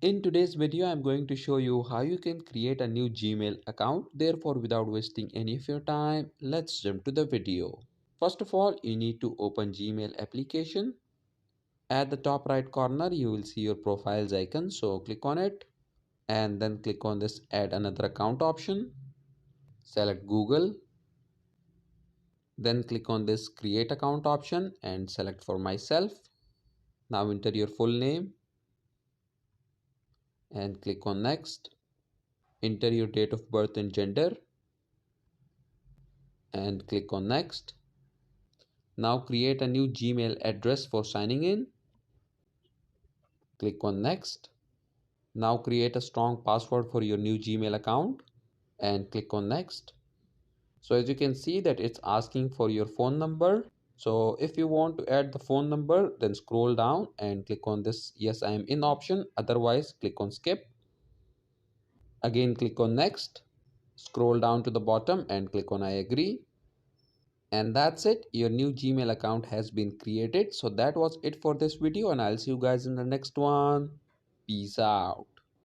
In today's video, I'm going to show you how you can create a new Gmail account. Therefore, without wasting any of your time, let's jump to the video. First of all, you need to open Gmail application. At the top right corner, you will see your profiles icon. So click on it and then click on this add another account option. Select Google. Then click on this create account option and select for myself. Now enter your full name and click on next. Enter your date of birth and gender and click on next. Now create a new Gmail address for signing in. Click on next. Now create a strong password for your new Gmail account and click on next. So as you can see that it's asking for your phone number. So if you want to add the phone number, then scroll down and click on this yes I am in option. Otherwise click on skip. Again click on next. Scroll down to the bottom and click on I agree. And that's it, your new Gmail account has been created. So that was it for this video and I'll see you guys in the next one. Peace out.